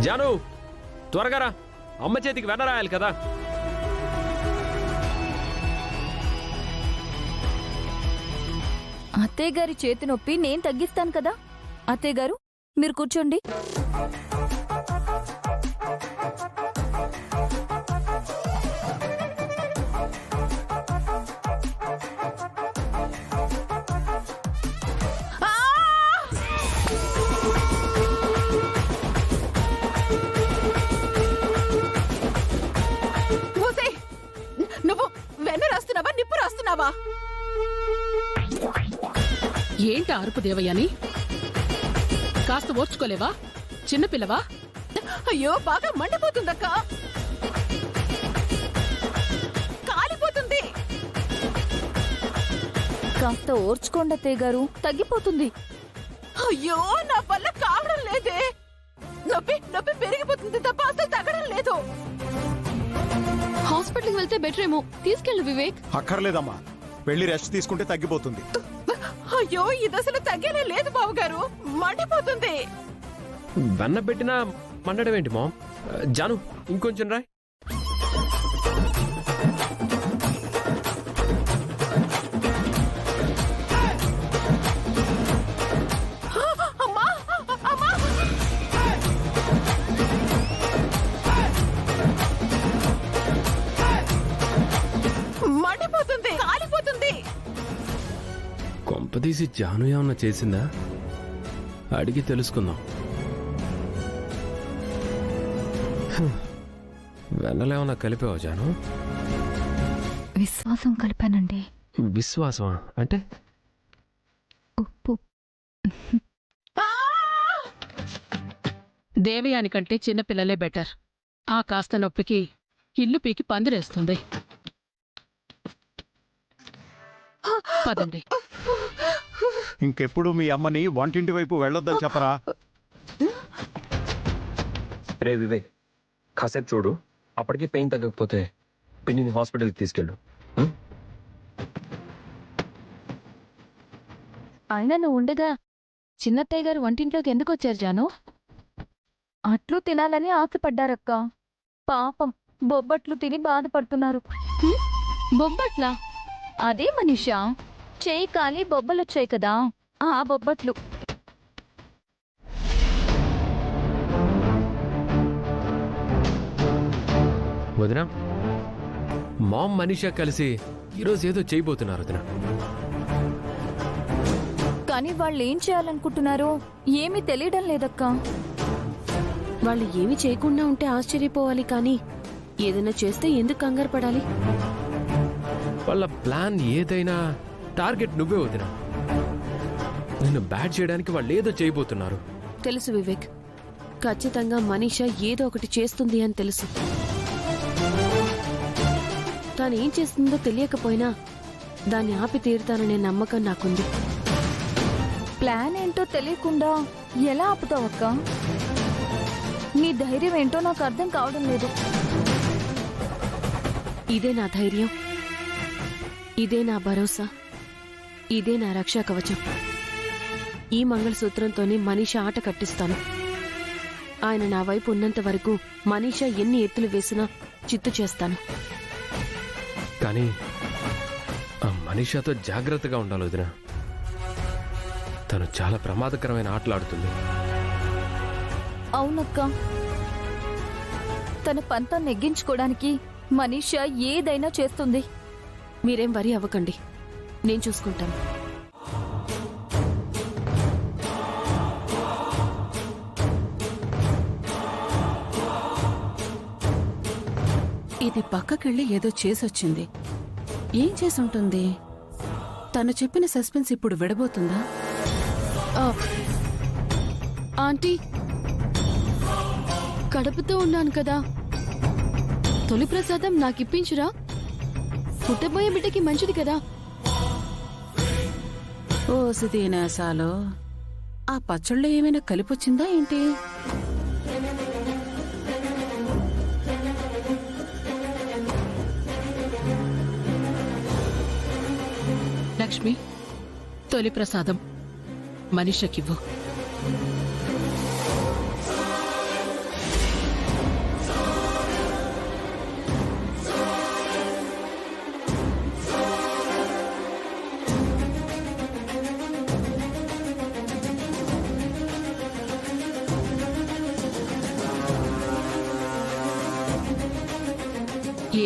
జాను త్వరగా రా, అమ్మ చేతికి వెన్న రాయాలి కదా. అత్తయ్య గారి చేతి నొప్పి నేను తగ్గిస్తాను కదా. అత్తయ్య గారు మీరు కూర్చోండి. నువ్వు వెన్న రాస్తున్నావా, నిప్పు రాస్తున్నావా? ఏంటి అరుపు దేవయ్యని? కాస్త ఓర్చుకోలేవా? చిన్నపిల్లవా? అయ్యో బాగా మండిపోతుందక్క, కాలిపోతుంది. కాస్త ఓర్చుకోండి అత్తయ్య గారు, తగ్గిపోతుంది. అయ్యో నా వల్ల కావడం లేదే, నొప్పి నొప్పి పెరిగిపోతుంది తప్ప అసలు తగ్గడం లేదు. హాస్పిటల్కి వెళ్తే బెటర్ ఏమో, తీసుకెళ్ళు వివేక్. అక్కర్లేదమ్మా, వెళ్ళి రెస్ట్ తీసుకుంటే తగ్గిపోతుంది. అయ్యో ఇది అసలు తగ్గేనే లేదు బావగారు, మండిపోతుంది. వెన్న పెట్టినా మండడం ఏంటి మామ్? జాను ఇంకొంచెం రాయ్. అమ్మా అమ్మా, మండిపోతుంది, కాలిపోతుంది. కొంపదీసి జాను ఏమన్నా చేసిందా? అడిగి తెలుసుకుందాం. వెన్నలేమన్నా కలిపావా జాను? విశ్వాసం కలిపానండి. విశ్వాసమా అంటే? ఉప్పు. దేవయానికంటే చిన్నపిల్లలే బెటర్. ఆ కాస్త నొప్పికి ఇల్లు పీకి పందిరేస్తుంది. పదండి. ఇంకెప్పుడు మీ అమ్మని వంటింటి వైపు వెళ్ళొద్దని చెప్పరా? రే వివేక్, కాసేపు చూడు, అప్పటికి పెయిన్ తగ్గకపోతే పిన్నిని హాస్పిటల్కి తీసుకెళ్ళు. ఆయన నువ్వు ఉండగా చిన్నత్తయ్య గారు వంటింట్లోకి ఎందుకు వచ్చారు జాను? అట్లు తినాలని ఆశపడ్డారక్క. పాపం బొబ్బట్లు తిని బాధపడుతున్నారు. బొబ్బట్లా? అదే మనిషా, చేయి కాలి బొబ్బలొచ్చాయి కదా, ఆ బొబ్బట్లు. వదినా, మామ్ మనీషా కలిసి ఈరోజు ఏదో చేయబోతున్నారు వదినా. కానీ వాళ్ళు ఏం చేయాలనుకుంటున్నారో ఏమీ తెలియడం లేదక్కా. వాళ్ళు ఏమి చేయకుండా ఉంటే ఆశ్చర్యపోవాలి, కానీ ఏదైనా చేస్తే ఎందుకు కంగారు పడాలి? వాళ్ళ ప్లాన్ ఏదైనా టార్గెట్ నువ్వే వదినా. నిన్ను బ్యాడ్ చేయడానికి వాళ్ళు ఏదో చేయబోతున్నారు. తెలుసు వివేక్, ఖచ్చితంగా మనీషా ఏదో ఒకటి చేస్తుంది అని తెలుసు. తాను ఏం చేస్తుందో తెలియకపోయినా దాన్ని ఆపి తీరుతాననే నమ్మకం నాకుంది. ప్లాన్ ఏంటో తెలియకుండా ఎలా ఆపుతావక్క? నీ ధైర్యం ఏంటో నాకు అర్థం కావడం లేదు. ఇదే నా ధైర్యం, ఇదే నా భరోసా, ఇదే నా రక్షా కవచం. ఈ మంగళసూత్రంతోనే మనీషా ఆట కట్టిస్తాను. ఆయన నా వైపు ఉన్నంత వరకు మనీషా ఎన్ని ఎత్తులు వేసినా చిత్తు చేస్తాను. కానీ ఆ మనీషాతో జాగ్రత్తగా ఉండాలి వదినా. తను చాలా ప్రమాదకరమైన ఆటలాడుతుంది. అవునక్క, తన పంతం నెగ్గించుకోవడానికి మనీషా ఏదైనా చేస్తుంది. మీరేం వరి అవ్వకండి, నేను చూసుకుంటాను. ఇది పక్కకెళ్ళి ఏదో చేసొచ్చింది. ఏం చేసుంటుంది? తను చెప్పిన సస్పెన్స్ ఇప్పుడు విడబోతుందా? ఆంటీ, కడుపుతో ఉన్నాను కదా, తొలి ప్రసాదం నాకిప్పించురా. పుట్టబోయే బిడ్డకి మంచిది కదా. ఓ సుదీనాసాలో, ఆ పచ్చళ్ళలో ఏమైనా కలిపొచ్చిందా ఏంటి? లక్ష్మి, తొలి ప్రసాదం మనీషకివ్వు.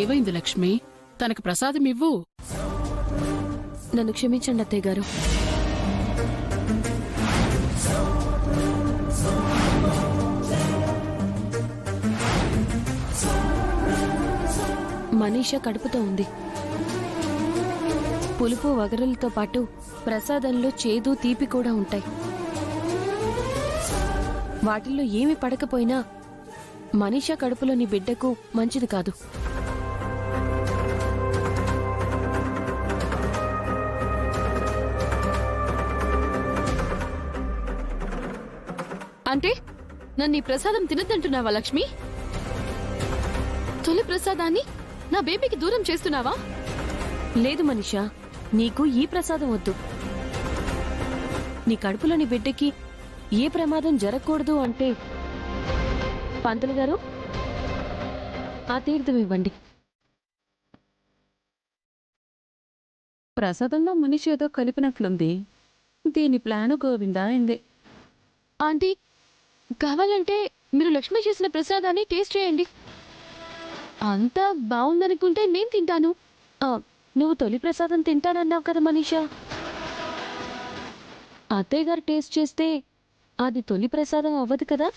ఏవైంది లక్ష్మి? తనకి ప్రసాదం ఇవ్వు. నన్ను క్షమించండి అత్తయ్య గారు. మనీషా కడుపుతో ఉంది. పులుపు వగరులతో పాటు ప్రసాదంలో చేదు తీపి కూడా ఉంటాయి. వాటిల్లో ఏమి పడకపోయినా మనీషా కడుపులోని బిడ్డకు మంచిది కాదు. అంటే నన్ను ఈ ప్రసాదం తినద్దంటున్నావా లక్ష్మి? తొలి ప్రసాదాన్ని నా బేబీకి దూరం చేస్తున్నావా? లేదు మనీషా, నీకు ఈ ప్రసాదం వద్దు. నీ కడుపులోని బిడ్డకి ఏ ప్రమాదం జరగకూడదు అంటే పంతులు గారు ఆ తీర్థం ఇవ్వండి. ప్రసాదంలో మనిషి ఏదో కలిపినట్లుంది. దీని ప్లాను గోవిందా అయింది. ఆంటీ, కావాలంటే మీరు లక్ష్మి చేసిన ప్రసాదాన్ని టేస్ట్ చేయండి. అంతా బాగుందనుకుంటే నేను తింటాను. నువ్వు తొలి ప్రసాదం తింటానన్నావు కదా మనీషా. అత్తయ్య గారు టేస్ట్ చేస్తే అది తొలి ప్రసాదం అవ్వదు కదా.